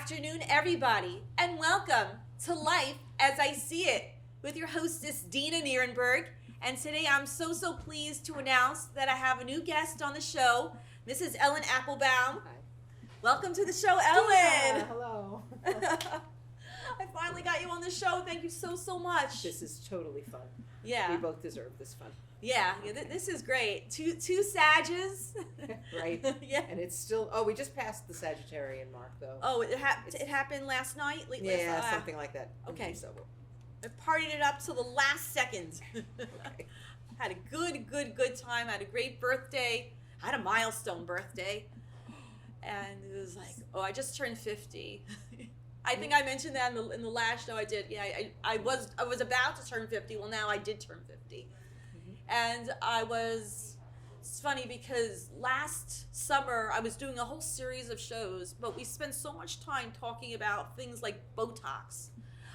afternoon, everybody, and welcome to Life as I See It with your hostess, Dina Nierenberg. And today I'm so pleased to announce that I have a new guest on the show, Mrs. Ellen Applebaum. Hi. Welcome to the show, Ellen. Hello. I finally got you on the show. Thank you so much. This is totally fun. Yeah. We both deserve this fun. Yeah, this is great. Two Sages. Right? Yeah. And it's still, we just passed the Sagittarian mark, though. Oh, it happened last night? Yeah, something like that. Okay. So, I partied it up to the last second. okay. Had a good time. Had a great birthday. Had a milestone birthday. And it was like, I just turned 50. I think I mentioned that in the last show I did. Yeah, I was about to turn 50. Well, now I did turn 50. And it's funny because last summer I was doing a whole series of shows, but we spent so much time talking about things like Botox.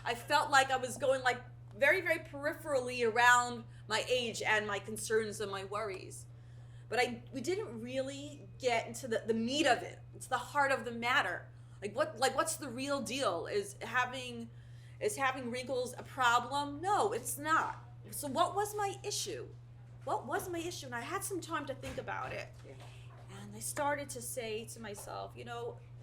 I felt like I was going like very peripherally around my age and my concerns and my worries. But we didn't really get into the meat of it. It's the heart of the matter. What's the real deal? Is having wrinkles a problem? No, it's not. So what was my issue? And I had some time to think about it. Yeah. And I started to say to myself,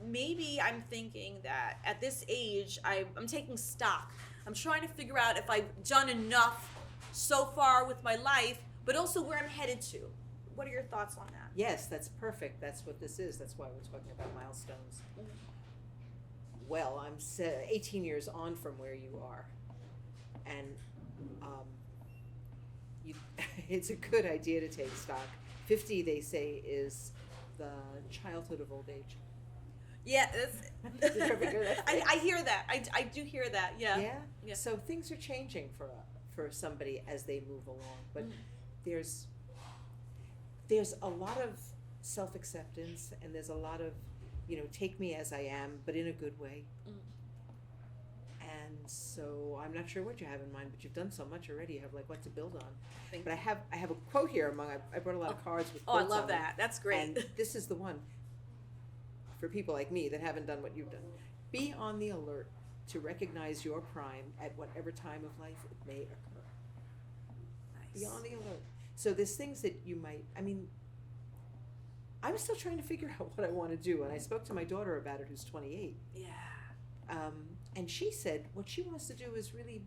maybe I'm thinking that at this age, I'm taking stock. I'm trying to figure out if I've done enough so far with my life, but also where I'm headed to. What are your thoughts on that? Yes, that's perfect. That's what this is. That's why we're talking about milestones. Well, I'm 18 years on from where you are. And it's a good idea to take stock. 50, they say, is the childhood of old age. Yeah, Did you ever hear that? I hear that. I do hear that. Yeah. Yeah. So things are changing for somebody as they move along, but there's a lot of self-acceptance, and there's a lot of take me as I am, but in a good way. And so I'm not sure what you have in mind, but you've done so much already. You have what to build on. But I have a quote here I brought a lot of cards with quotes I love on that. That's great. And this is the one for people like me that haven't done what you've done. Be on the alert to recognize your prime at whatever time of life it may occur. Nice. Be on the alert. So there's things that you might, I'm still trying to figure out what I want to do. And I spoke to my daughter about it, who's 28. Yeah. And she said what she wants to do is really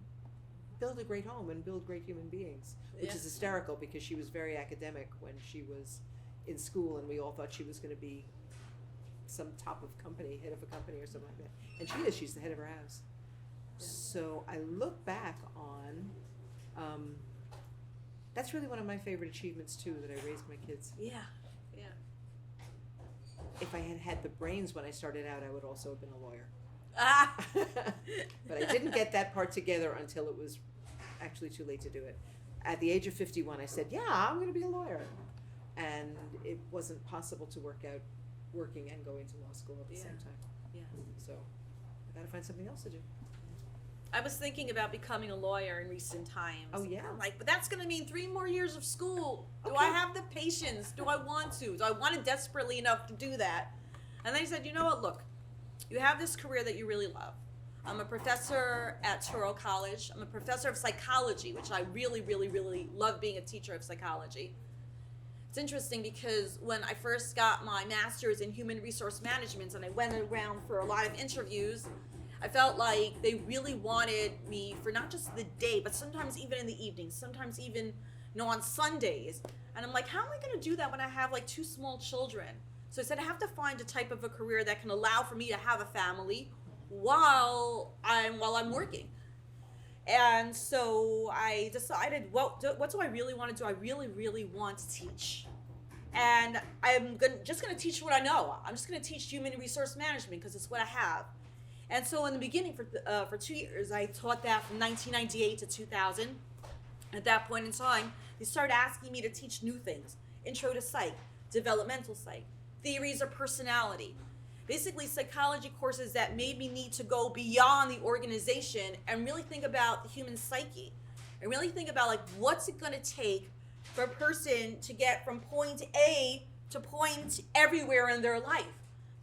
build a great home and build great human beings, which is hysterical because she was very academic when she was in school, and we all thought she was going to be some top of company, head of a company or something like that. And she is. She's the head of her house. Yeah. So I look back on, that's really one of my favorite achievements too, that I raised my kids. Yeah. If I had had the brains when I started out, I would also have been a lawyer. But I didn't get that part together until it was actually too late to do it. At the age of 51, I said, I'm going to be a lawyer. And it wasn't possible to work out working and going to law school at the same time. Yeah. So I got to find something else to do. I was thinking about becoming a lawyer in recent times. Oh, yeah? I'm like, but that's going to mean 3 more years of school. Do Okay. I have the patience? Do I want to? Do I want it desperately enough to do that? And they said, you know what, look, you have this career that you really love. I'm a professor at Touro College. I'm a professor of psychology, which I really love being a teacher of psychology. It's interesting because when I first got my master's in human resource management and I went around for a lot of interviews, I felt like they really wanted me for not just the day, but sometimes even in the evenings, sometimes even on Sundays. And I'm like, how am I going to do that when I have 2 small children? So I said I have to find a type of a career that can allow for me to have a family while I'm working. And so I decided, what do I really want to do? I really want to teach. And I'm just going to teach what I know. I'm just going to teach human resource management because it's what I have. And so in the beginning, for 2 years, I taught that from 1998 to 2000. At that point in time, they started asking me to teach new things. Intro to psych, developmental psych, theories of personality. Basically psychology courses that made me need to go beyond the organization and really think about the human psyche. And really think about what's it going to take for a person to get from point A to point everywhere in their life.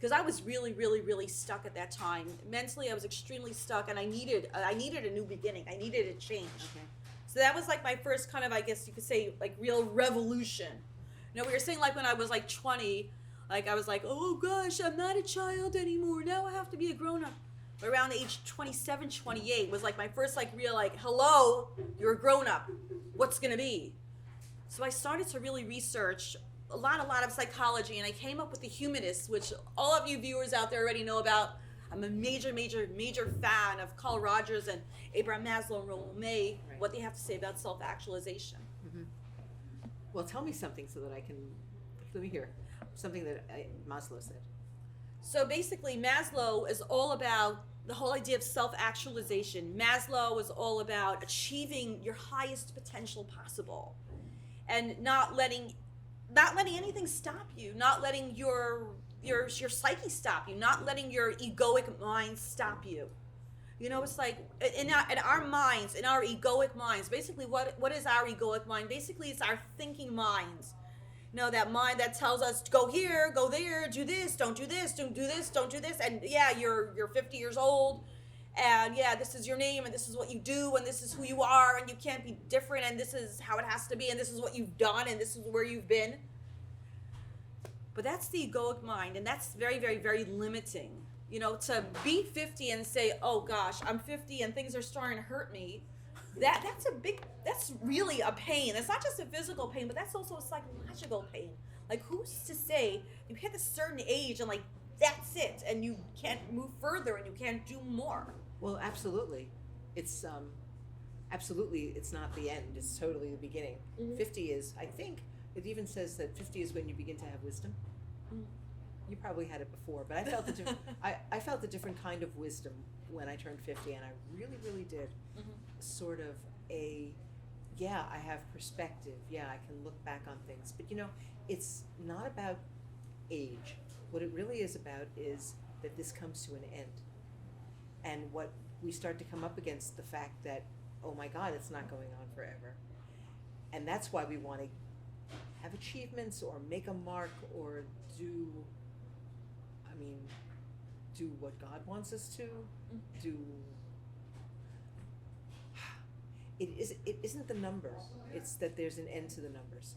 because I was really, really, really stuck at that time. Mentally, I was extremely stuck, and I needed a new beginning. I needed a change. Okay. So that was like my first kind of, I guess you could say, like real revolution. You know, we were saying like when I was like 20, like I was like, oh gosh, I'm not a child anymore. Now I have to be a grown up. But around age 27, 28 was like my first like real like, hello, you're a grown up. What's gonna be? So I started to really research a lot of psychology, and I came up with the humanists, which all of you viewers out there already know about. I'm a major fan of Carl Rogers and Abraham Maslow and Roland May, Right. what they have to say about self-actualization. Well, tell me something so that I can, let me hear, something that Maslow said. So basically, Maslow is all about the whole idea of self-actualization. Maslow is all about achieving your highest potential possible, and not letting anything stop you, not letting your psyche stop you, not letting your egoic mind stop you. You know, it's like in our minds, in our egoic minds, basically what is our egoic mind? Basically, it's our thinking minds. You know, that mind that tells us to go here, go there, do this, don't do this, don't do this, don't do this. And yeah, you're 50 years old, and yeah, this is your name, and this is what you do, and this is who you are, and you can't be different, and this is how it has to be, and this is what you've done, and this is where you've been. But that's the egoic mind, and that's very, very, very limiting. You know, to be 50 and say, oh gosh, I'm 50 and things are starting to hurt me, that's really a pain. It's not just a physical pain, but that's also a psychological pain. Like, who's to say you hit a certain age and like, that's it, and you can't move further and you can't do more? Well, absolutely. It's absolutely, it's not the end. It's totally the beginning. 50 is, I think, it even says that 50 is when you begin to have wisdom. You probably had it before, but I felt I felt a different kind of wisdom when I turned 50, and I really, really did. Sort of I have perspective. Yeah, I can look back on things. But you know, it's not about age. What it really is about is that this comes to an end. And what we start to come up against the fact that, oh my God, it's not going on forever. And that's why we want to have achievements or make a mark or do what God wants us to do. It isn't the number, it's that there's an end to the numbers.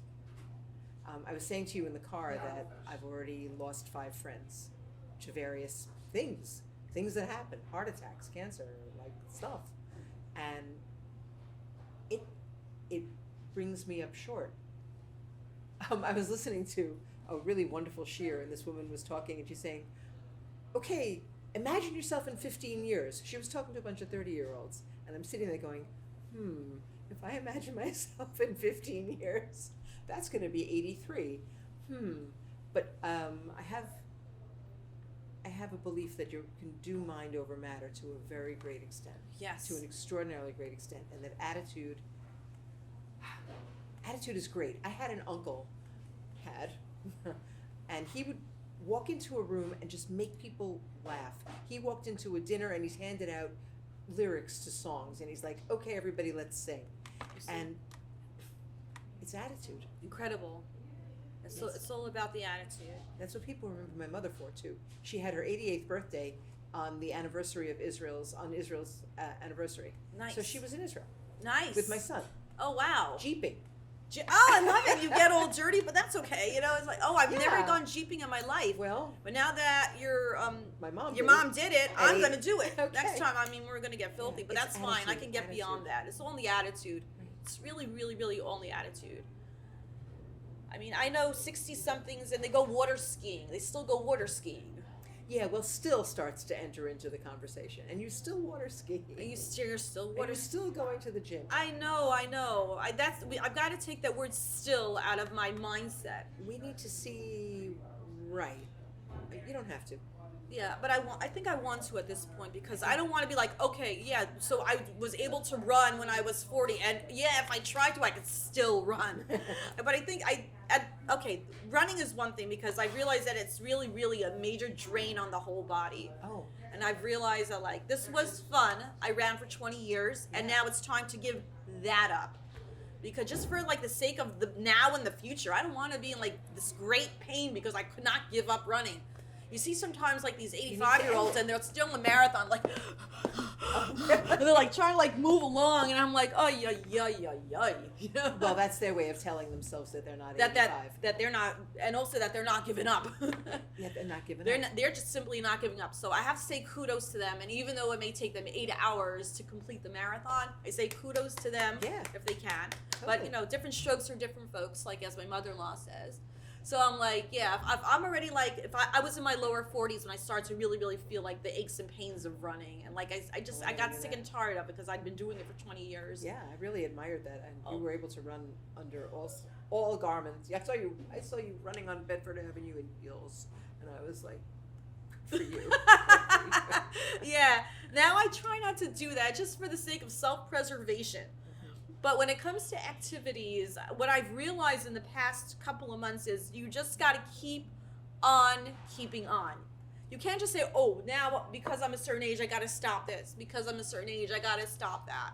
I was saying to you in the car that I've already lost 5 friends to various things that happen, heart attacks, cancer, like stuff. And it brings me up short. I was listening to a really wonderful shiur, and this woman was talking, and she's saying, okay, imagine yourself in 15 years. She was talking to a bunch of 30-year-olds, and I'm sitting there going, if I imagine myself in 15 years, that's going to be 83. But I have a belief that you can do mind over matter to a very great extent. Yes. To an extraordinarily great extent, and that attitude is great. I had an uncle, and he would walk into a room and just make people laugh. He walked into a dinner and he's handed out lyrics to songs, and he's like, okay, everybody, let's sing. And it's attitude. Incredible. It's all about the attitude. That's what people remember my mother for too. She had her 88th birthday on the anniversary of Israel's anniversary. Nice. So she was in Israel Nice. with my son, Oh wow. jeeping. Oh, I love it. You get all dirty, but that's okay. You know, it's like, oh, I've never Yeah. gone jeeping in my life. Well, But now that your my mom. your did mom it. did it, At I'm 8. gonna do it. Okay. Next time, I mean, we're gonna get filthy, Yeah, but it's that's fine. I attitude, can get beyond that. It's all in the attitude. It's really, really, really all in the attitude. I mean, I know 60-somethings and they go water skiing. They still go water skiing. Yeah, well, still starts to enter into the conversation, and you still water skiing. You're still And water you're still going to the gym. I know. I've got to take that word "still" out of my mindset. We need to see right. You don't have to. Yeah, but I think I want to at this point, because I don't want to be like, okay, yeah, so I was able to run when I was 40, and yeah, if I tried to, I could still run. But I think okay, running is one thing, because I realize that it's really, really a major drain on the whole body. Oh. And I've realized that, like, this was fun. I ran for 20 years, and now it's time to give that up. Because just for, like, the sake of the now and the future, I don't want to be in, like, this great pain because I could not give up running. You see sometimes like these need 85-year-olds and they're still in a marathon, like, and they're like trying to like move along, and I'm like, oh yeah, yeah, yeah, yeah. You know? Well, that's their way of telling themselves that they're not that 85. that they're not, and also that they're not giving up. Yeah, they're not giving They're up. not, they're just simply not giving up. So I have to say kudos to them. And even though it may take them 8 hours to complete the marathon, I say kudos to them Yeah. if they can. Totally. But you know, different strokes for different folks, like as my mother-in-law says. So I'm like, yeah, if I'm already like, if I was in my lower 40s when I started to really, really feel like the aches and pains of running. And like, I got sick and tired of it because I'd been doing it for 20 years. Yeah, I really admired that, and Oh. you were able to run under all garments. I saw you running on Bedford Avenue in heels, and I was like, for you. Yeah. Now I try not to do that just for the sake of self-preservation. But when it comes to activities, what I've realized in the past couple of months is you just got to keep on keeping on. You can't just say, oh, now because I'm a certain age, I got to stop this. Because I'm a certain age, I got to stop that.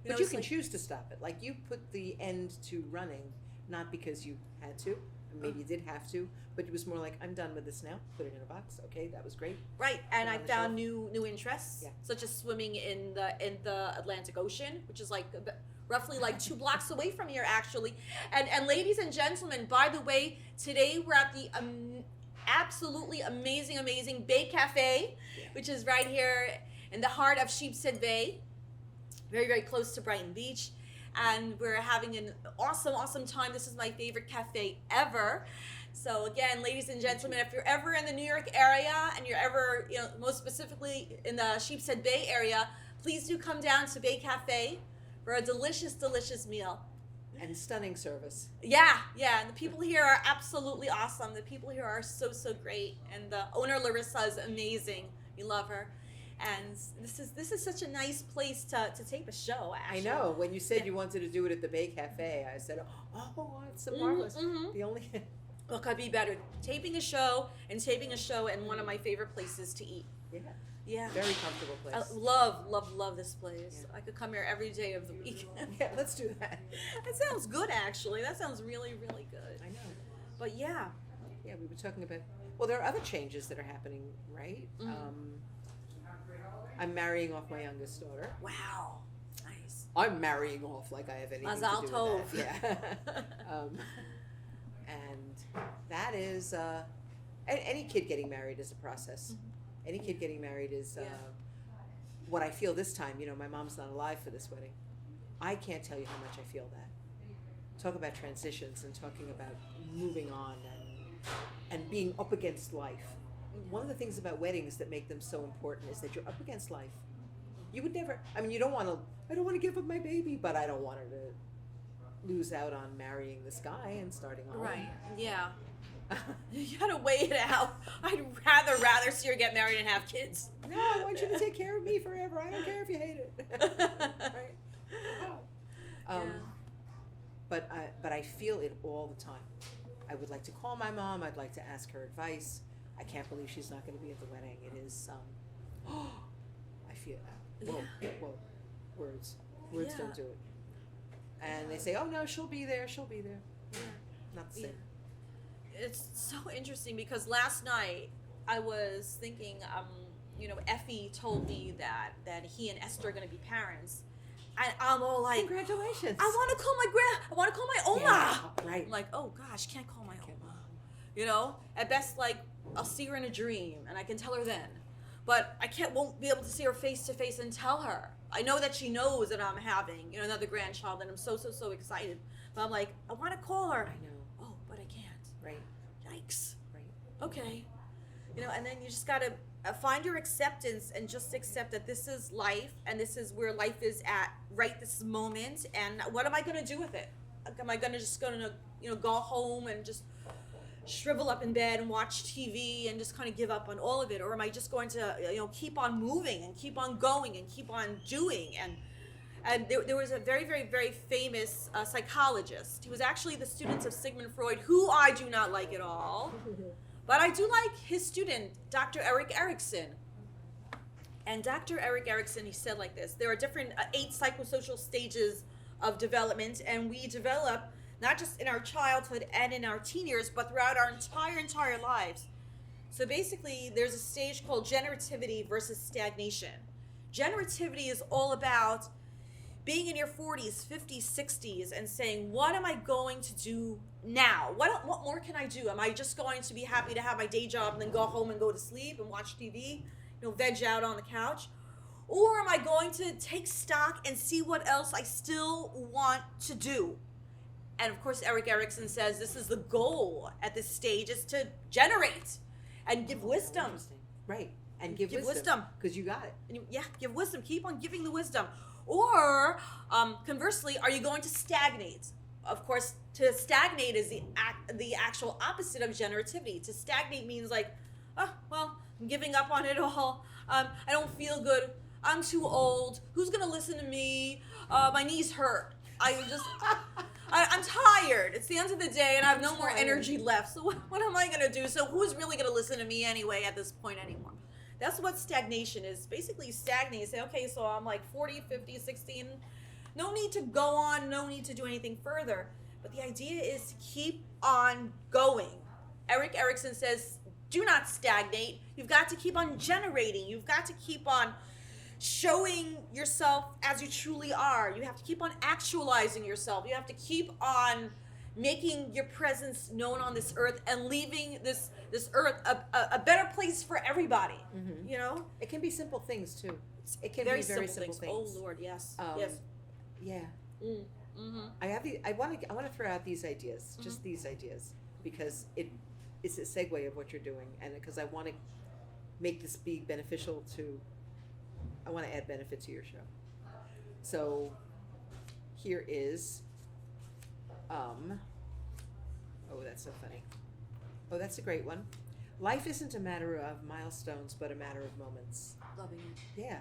But know, you it's can like- choose to stop it. Like, you put the end to running, not because you had to, and maybe you did have to, but it was more like, I'm done with this now. Put it in a box. Okay, that was great. Right, and Put it I on the found shelf. new interests, Yeah. such as swimming in the Atlantic Ocean, which is like roughly like 2 blocks away from here, actually. And ladies and gentlemen, by the way, today we're at the absolutely amazing Bay Cafe, Yeah. which is right here in the heart of Sheepshead Bay, very close to Brighton Beach. And we're having an awesome time. This is my favorite cafe ever. So again, ladies and gentlemen, if you're ever in the New York area and you're ever, you know, most specifically in the Sheepshead Bay area, please do come down to Bay Cafe for a delicious meal. And stunning service. Yeah, and the people here are absolutely awesome. The people here are so great, and the owner Larissa is amazing. We love her, and this is such a nice place to tape a show. Actually, I know. When you said Yeah. you wanted to do it at the Bay Cafe, I said, oh, it's so marvelous. Mhm. The only... What could be better? Taping a show in one of my favorite places to eat. Yeah, Yeah. very comfortable I place. love this place. Yeah. I could come here every day of the week. Yeah, let's do that. That sounds good, actually. That sounds really good. I know. But yeah. Yeah, we were talking about. Well, there are other changes that are happening, right? Mhm. I'm marrying off my youngest daughter. Wow. Nice. I'm marrying off like I have anything Mazal to do tov. with that. Yeah. And that is any kid getting married is a process. Any kid getting married is Yeah. what I feel this time. You know, my mom's not alive for this wedding. I can't tell you how much I feel that. Talk about transitions and talking about moving on and being up against life. One of the things about weddings that make them so important is that you're up against life. You would never, I mean, I don't want to give up my baby, but I don't want her to lose out on marrying this guy and starting a home. Right. Yeah. You gotta weigh it out. I'd rather see her get married and have kids. No, I want you to take care of me forever. I don't care if you hate it. Right? Yeah. But I feel it all the time. I would like to call my mom. I'd like to ask her advice. I can't believe she's not going to be at the wedding. It is. I feel. Whoa. Words Yeah. don't do it. And they say, oh no, she'll be there. She'll be there. Not the same. It's so interesting because last night I was thinking, you know, Effie told me that he and Esther are going to be parents, and I'm all like, Congratulations. I want to call my Oma. Yeah, right. I'm like, oh gosh, can't call my Oma. You know, at best, like I'll see her in a dream, and I can tell her then, but won't be able to see her face to face and tell her. I know that she knows that I'm having, you know, another grandchild, and I'm so excited. But I'm like, I want to call her. I know. Oh, but I can't. Right. Yikes. Right. Okay. You know, and then you just gotta find your acceptance and just accept that this is life and this is where life is at right this moment. And what am I gonna do with it? Am I gonna you know, go home and just shrivel up in bed and watch TV and just kind of give up on all of it, or am I just going to, you know, keep on moving and keep on going and keep on doing? And there was a very famous psychologist. He was actually the student of Sigmund Freud, who I do not like at all. But I do like his student, Dr. Erik Erikson. And Dr. Erik Erikson, he said like this: there are different 8 psychosocial stages of development, and we develop not just in our childhood and in our teen years, but throughout our entire lives. So basically, there's a stage called generativity versus stagnation. Generativity is all about being in your 40s, 50s, 60s and saying, what am I going to do now? What more can I do? Am I just going to be happy to have my day job and then go home and go to sleep and watch TV, veg out on the couch? Or am I going to take stock and see what else I still want to do? And of course, Erik Erikson says this is the goal at this stage, is to generate and give wisdom. Interesting. Right. And give Give wisdom. Because you got it. And give wisdom. Keep on giving the wisdom. Or conversely, are you going to stagnate? Of course, to stagnate is the actual opposite of generativity. To stagnate means like, oh, well, I'm giving up on it all. I don't feel good. I'm too old. Who's going to listen to me? My knees hurt. I'm tired. It's the end of the day and I have no more energy left. So what am I going to do? So who's really going to listen to me anyway at this point anymore? That's what stagnation is. Basically, you stagnate. You say, okay, so I'm like 40, 50, 60, and no need to go on, no need to do anything further. But the idea is to keep on going. Erik Erikson says, do not stagnate. You've got to keep on generating. You've got to keep on showing yourself as you truly are. You have to keep on actualizing yourself. You have to keep on making your presence known on this earth and leaving this earth a better place for everybody. Mm-hmm. It can be simple things too. It can very be very simple simple things. Oh Lord, yes, yes. Yeah. Mm-hmm. I want to throw out these ideas, just these ideas, because it's a segue of what you're doing, and because I want to make this be beneficial to. I want to add benefit to your show. So here is. Oh, that's so funny. Oh, that's a great one. Life isn't a matter of milestones, but a matter of moments. Loving it. Yeah,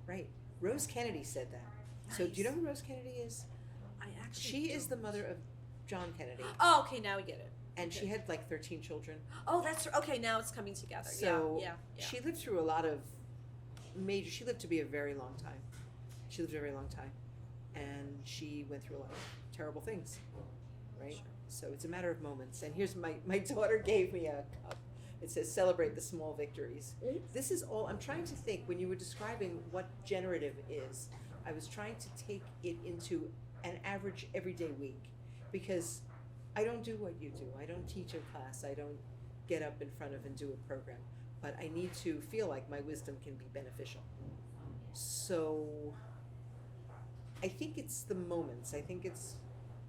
right. Rose Kennedy said that. Nice. So do you know who Rose Kennedy is? I actually. She is the mother of John Kennedy. Oh, okay, now we get it. And she had like 13 children. Oh, that's okay. Now it's coming together. So yeah. She lived through a lot of she lived to be a very long time. She lived a very long time. And she went through a lot of terrible things, right? Sure. So it's a matter of moments. And here's my daughter gave me a cup. It says, celebrate the small victories. Mm-hmm. This is all, I'm trying to think, when you were describing what generative is, I was trying to take it into an average everyday week. Because I don't do what you do. I don't teach a class. I don't get up in front of and do a program. But I need to feel like my wisdom can be beneficial. So I think it's the moments. I think it's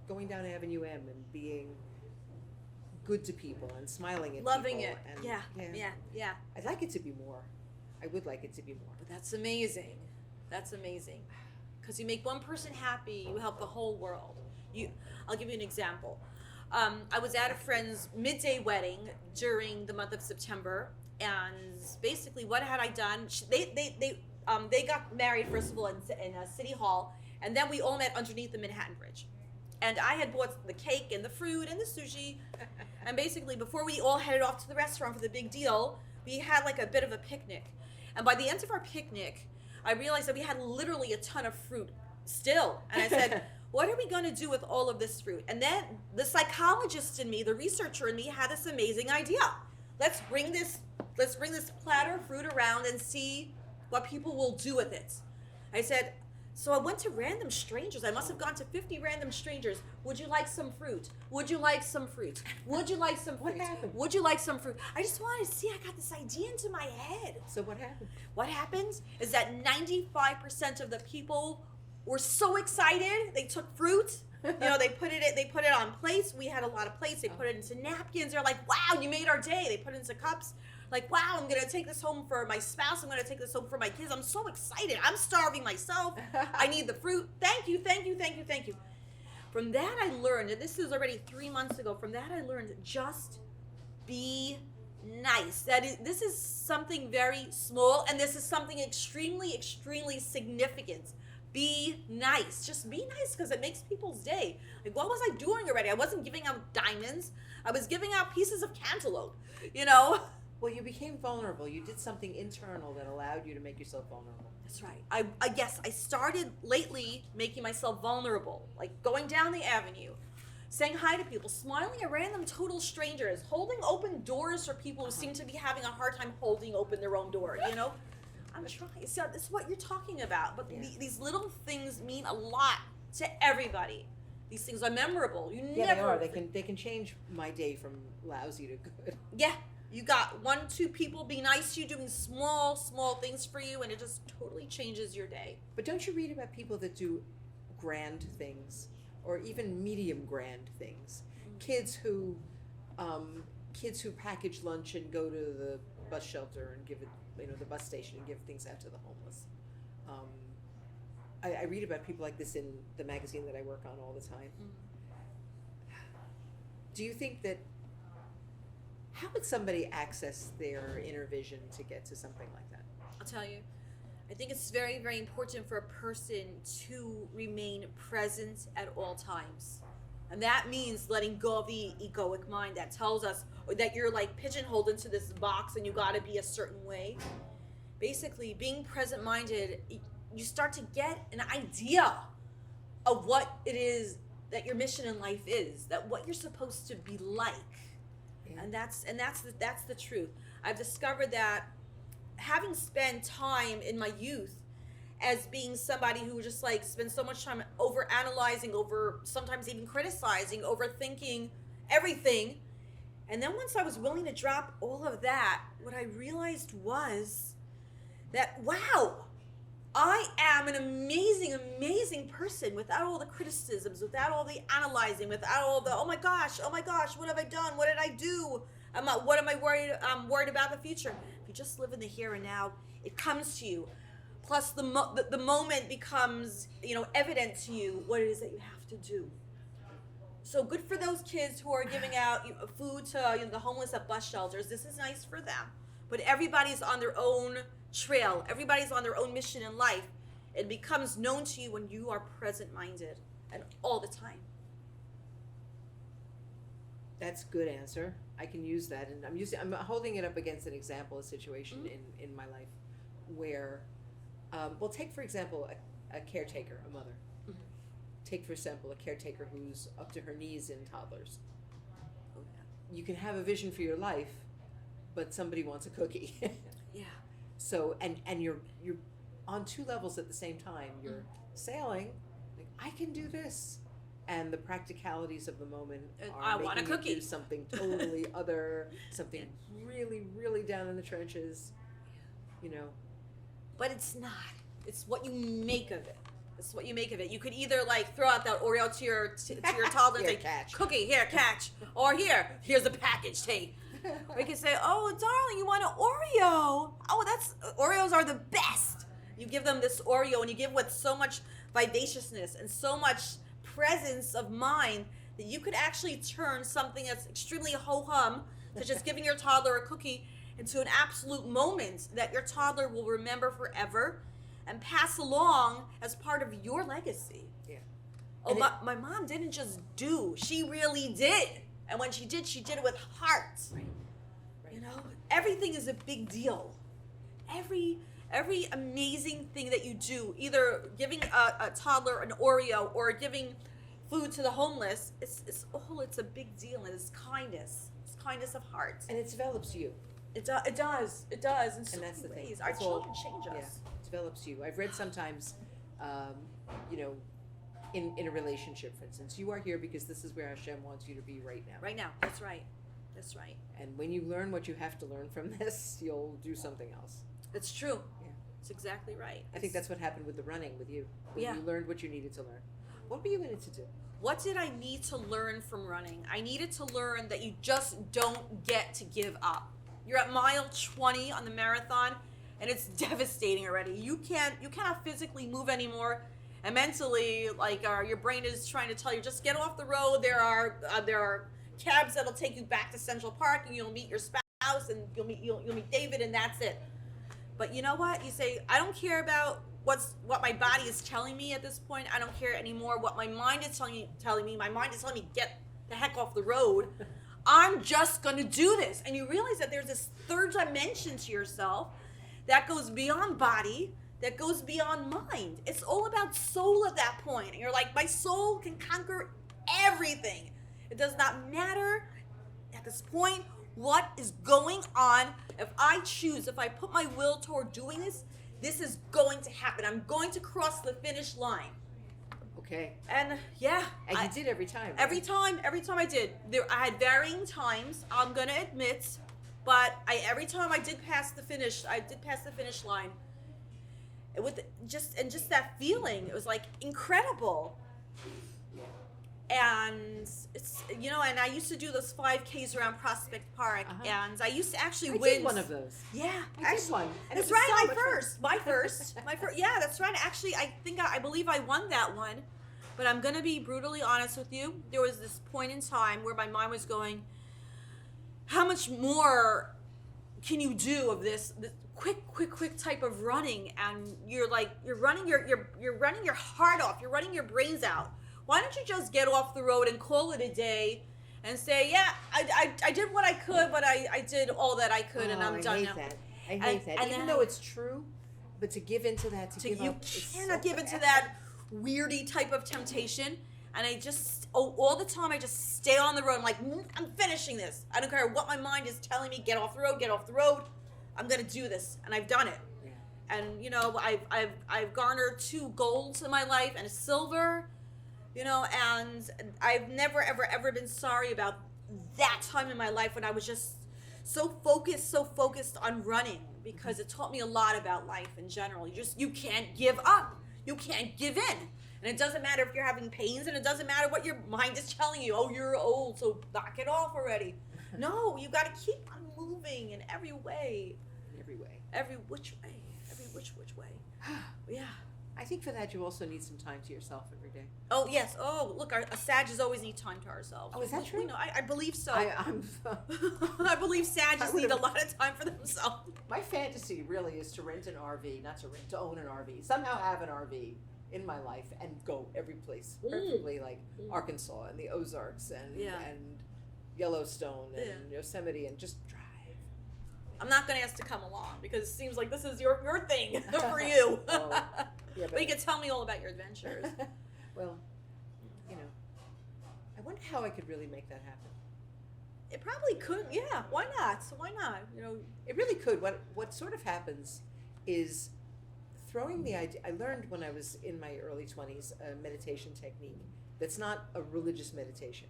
going down Avenue M and being good to people and smiling at Loving people. it. And Yeah. I'd like it to be more. I would like it to be more. But that's amazing. That's amazing. Because you make one person happy, you help the whole world. I'll give you an example. I was at a friend's midday wedding during the month of September, and basically, what had I done? They got married first of all in City Hall, and then we all met underneath the Manhattan Bridge. And I had bought the cake and the fruit and the sushi, and basically, before we all headed off to the restaurant for the big deal, we had like a bit of a picnic. And by the end of our picnic, I realized that we had literally a ton of fruit still, and I said, what are we going to do with all of this fruit? And then the psychologist in me, the researcher in me, had this amazing idea. Let's bring this platter of fruit around and see what people will do with it. I said, so I went to random strangers. I must have gone to 50 random strangers. Would you like some fruit? Would you like some fruit? Would you like some fruit? What happened? Would you like some fruit? I just wanted to see. I got this idea into my head. So what happened? What happens is that 95% of the people were so excited. They took fruit. They put it on plates. We had a lot of plates. They put it into napkins. They're like, wow, you made our day. They put it into cups. Like, wow, I'm going to take this home for my spouse. I'm going to take this home for my kids. I'm so excited. I'm starving myself. I need the fruit. Thank you. From that I learned, and this is already 3 months ago, from that I learned, just be nice. This is something very small, and this is something extremely, extremely significant. Be nice. Just be nice, because it makes people's day. Like, what was I doing already? I wasn't giving out diamonds. I was giving out pieces of cantaloupe, Well, you became vulnerable. You did something internal that allowed you to make yourself vulnerable. That's right. I started lately making myself vulnerable, like going down the avenue, saying hi to people, smiling at random total strangers, holding open doors for people who seem to be having a hard time holding open their own door, you know? I'm trying. So this is what you're talking about. But these little things mean a lot to everybody. These things are memorable. You Yeah, never. they are. They can change my day from lousy to good. Yeah. You got 1, 2 people being nice to you, doing small things for you, and it just totally changes your day. But don't you read about people that do grand things, or even medium grand things? Kids who package lunch and go to the bus shelter and give it, the bus station, and give things out to the homeless. I read about people like this in the magazine that I work on all the time. Do you think that, how would somebody access their inner vision to get to something like that? I'll tell you. I think it's very, very important for a person to remain present at all times. And that means letting go of the egoic mind that tells us that you're like pigeonholed into this box and you gotta be a certain way. Basically, being present-minded, you start to get an idea of what it is that your mission in life is, that what you're supposed to be like. Yeah. And that's the truth. I've discovered that having spent time in my youth as being somebody who just like spends so much time over analyzing, over sometimes even criticizing, overthinking everything, and then once I was willing to drop all of that, what I realized was that, wow, I am an amazing person without all the criticisms, without all the analyzing, without all the, oh my gosh, what have I done? What did I do? What am I worried? I'm worried about the future. If you just live in the here and now, it comes to you. Plus, the moment becomes, evident to you what it is that you have to do. So good for those kids who are giving out food to the homeless at bus shelters. This is nice for them. But everybody's on their own trail. Everybody's on their own mission in life. It becomes known to you when you are present-minded and all the time. That's a good answer. I can use that, and I'm holding it up against an example, a situation in my life where, take for example a caretaker, a mother. Mm-hmm. Take for example a caretaker who's up to her knees in toddlers. Oh, yeah. You can have a vision for your life, but somebody wants a cookie. Yeah. So and you're on two levels at the same time. You're sailing, like I can do this, and the practicalities of the moment I are want a making cookie. you do something totally other, something really down in the trenches. But it's not. It's what you make of it. It's what you make of it. You could either like throw out that Oreo to your toddler and Here, say, catch. "Cookie, here, catch," or here's the package, take. Or you can say, "Oh, darling, you want an Oreo? Oh, Oreos are the best." You give them this Oreo, and you give with so much vivaciousness and so much presence of mind that you could actually turn something that's extremely ho-hum, such as giving your toddler a cookie, into an absolute moment that your toddler will remember forever and pass along as part of your legacy. Yeah. Oh, my mom didn't just do, she really did. And when she did it with heart. Right. Everything is a big deal. Every amazing thing that you do, either giving a toddler an Oreo or giving food to the homeless, it's a big deal, and it's kindness. It's kindness of heart. And it develops you. It does in so And that's many the thing. ways. Our It's all- children change us. Yeah, it develops you. I've read sometimes, in a relationship, for instance, you are here because this is where Hashem wants you to be right now. Right now, that's right. And when you learn what you have to learn from this, you'll do something else. It's true. Yeah. It's exactly right. I think that's what happened with the running with you. When Yeah. you learned what you needed to learn. What were you in it to do? What did I need to learn from running? I needed to learn that you just don't get to give up. You're at mile 20 on the marathon, and it's devastating already. You cannot physically move anymore, and mentally, your brain is trying to tell you, just get off the road. There are cabs that'll take you back to Central Park, and you'll meet your spouse, and you'll meet David, and that's it. But you know what? You say, I don't care about what my body is telling me at this point. I don't care anymore what my mind is telling me. My mind is telling me, get the heck off the road. I'm just going to do this. And you realize that there's this third dimension to yourself that goes beyond body, that goes beyond mind. It's all about soul at that point. And you're like, my soul can conquer everything. It does not matter at this point what is going on. If I choose, if I put my will toward doing this, this is going to happen. I'm going to cross the finish line. Okay. And yeah, And you did every time. Right? every time I did. I had varying times, I'm gonna admit, but every time I did pass the finish line. With just that feeling, it was like incredible. And it's and I used to do those 5Ks around Prospect Park, and I used to actually I win. did one of those. Yeah, I did one. And that's it was right. so My much first. My first. Yeah, that's right. Actually, I believe I won that one. But I'm gonna be brutally honest with you. There was this point in time where my mind was going, how much more can you do of this quick type of running? And you're running you're running your heart off. You're running your brains out. Why don't you just get off the road and call it a day and say, yeah, I did what I could, but I did all that I could, and I'm done now. I hate that. Even though it's true, but to give into that, You cannot give into that weirdy type of temptation. And I just, all the time, I just stay on the road. I'm like, I'm finishing this. I don't care what my mind is telling me. Get off the road. I'm gonna do this, and I've done it. Yeah. And I've garnered 2 golds in my life and a silver. And I've never ever been sorry about that time in my life when I was just so focused on running, because it taught me a lot about life in general. You can't give up. You can't give in. And it doesn't matter if you're having pains, and it doesn't matter what your mind is telling you. Oh, you're old, so knock it off already. No, you got to keep on moving in every way. Every which way. Which way. Yeah. I think for that you also need some time to yourself every day. Oh, yes. Oh, look, a Sagittarius always need time to ourselves. Oh, is that true? I believe so. I'm I believe Sagittarius need a lot of time for themselves. My fantasy really is to rent an RV, to own an RV, somehow have an RV in my life and go every place, preferably like Arkansas and the Ozarks and Yellowstone and Yosemite, and just drive. I'm not going to ask to come along because it seems like this is your thing for you. Oh, yeah, but you can tell me all about your adventures. Well, I wonder how I could really make that happen. It probably could. Yeah, why not? It really could. What sort of happens is throwing the idea. I learned when I was in my early 20s a meditation technique that's not a religious meditation,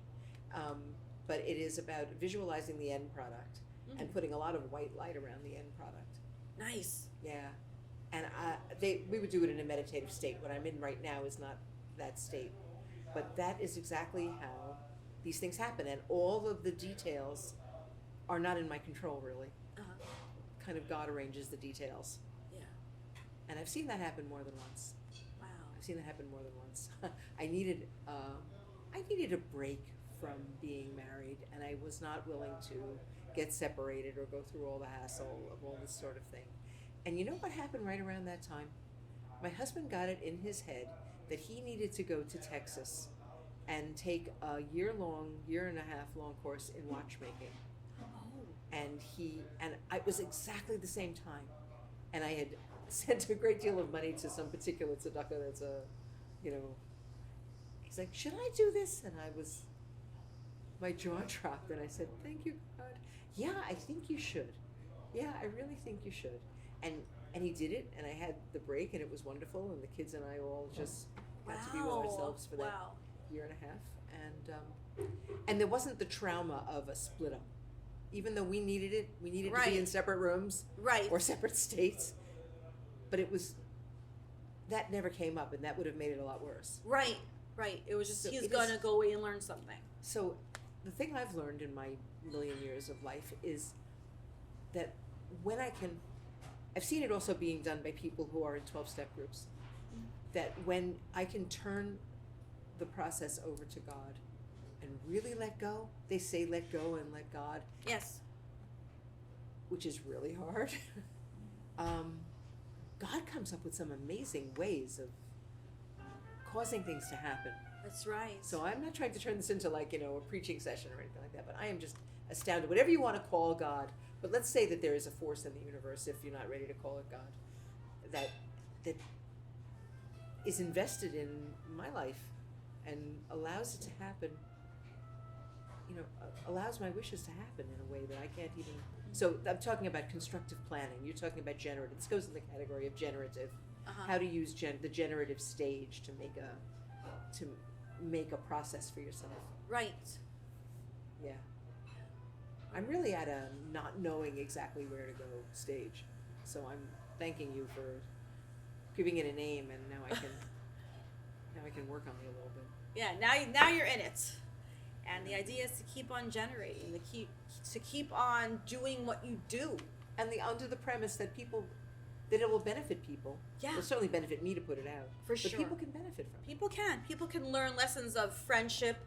but it is about visualizing the end product and putting a lot of white light around the end product. Nice. Yeah, and we would do it in a meditative state. What I'm in right now is not that state, but that is exactly how these things happen, and all of the details are not in my control, really. Kind of God arranges the details. Yeah. And I've seen that happen more than once. Wow. I've seen that happen more than once. I needed a break from being married, and I was not willing to get separated or go through all the hassle of all this sort of thing. And you know what happened right around that time? My husband got it in his head that he needed to go to Texas and take a year and a half long course in watchmaking. And it was exactly the same time. And I had sent a great deal of money to some particular tzedakah that's he's like, should I do this? And my jaw dropped, and I said, thank you, God. Yeah, I think you should. Yeah, I really think you should. And he did it, and I had the break, and it was wonderful, and the kids and I all just got to be with ourselves for that year and a half. And there wasn't the trauma of a split up. Even though we needed it to be in separate rooms or separate states. But that never came up, and that would have made it a lot worse. Right. It was just, he's going to go away and learn something. So the thing I've learned in my million years of life is that I've seen it also being done by people who are in 12-step groups, that when I can turn the process over to God and really let go, they say let go and let God. Yes. Which is really hard. God comes up with some amazing ways of causing things to happen. That's right. So I'm not trying to turn this into a preaching session or anything like that, but I am just astounded. Whatever you want to call God, but let's say that there is a force in the universe, if you're not ready to call it God, that is invested in my life and allows it to happen allows my wishes to happen in a way that I can't even. So I'm talking about constructive planning. You're talking about generative. This goes in the category of generative. How to use the generative stage to make a process for yourself. Right. Yeah. I'm really at a not knowing exactly where to go stage. So I'm thanking you for giving it a name, and now I can work on it a little bit. Yeah, now you're in it. And the idea is to keep on generating, to keep on doing what you do. And under the premise that it will benefit people. Yeah. It'll certainly benefit me to put it out. For but sure. people can benefit from it. People can learn lessons of friendship.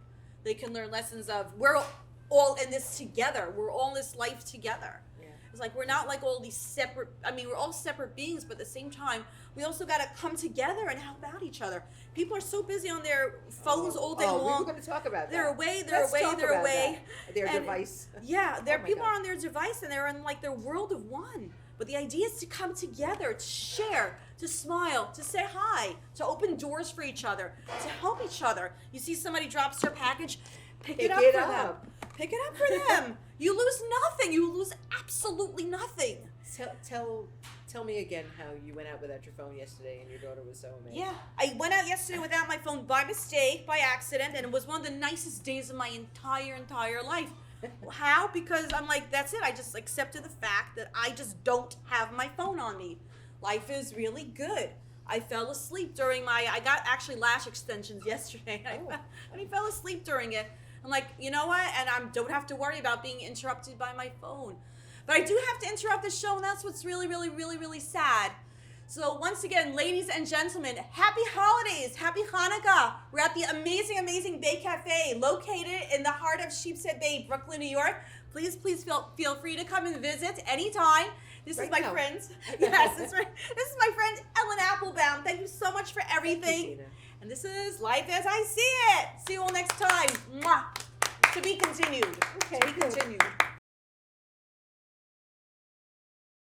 They can learn lessons of we're all in this together. We're all in this life together. Yeah. It's like we're not like all these separate, we're all separate beings, but at the same time, we also got to come together and help out each other. People are so busy on their phones all day we long. were going to talk about that. They're away, Let's talk they're about away. that. Their And device. Yeah, my people God. are on their device and they're in like their world of one. But the idea is to come together, to share, to smile, to say hi, to open doors for each other, to help each other. You see somebody drops their package, pick it up for them. Pick it up for them. You lose nothing. You lose absolutely nothing. Tell me again how you went out without your phone yesterday and your daughter was so amazing. Yeah, I went out yesterday without my phone by mistake, by accident, and it was one of the nicest days of my entire life. How? Because I'm like, that's it. I just accepted the fact that I just don't have my phone on me. Life is really good. I fell asleep during I got actually lash extensions yesterday. Oh. I fell asleep during it. I'm like, you know what? And I don't have to worry about being interrupted by my phone. But I do have to interrupt the show, and that's what's really, really, really, really sad. So once again, ladies and gentlemen, happy holidays, happy Hanukkah. We're at the amazing, amazing Bay Cafe, located in the heart of Sheepshead Bay, Brooklyn, New York. Please feel free to come and visit anytime. This is my friend. Yes, this is my friend Ellen Applebaum. Thank you so much for everything. Thank you, Tina. And this is Life as I See It. See you all next time. Mwah. To be continued. Okay, To be cool. continued.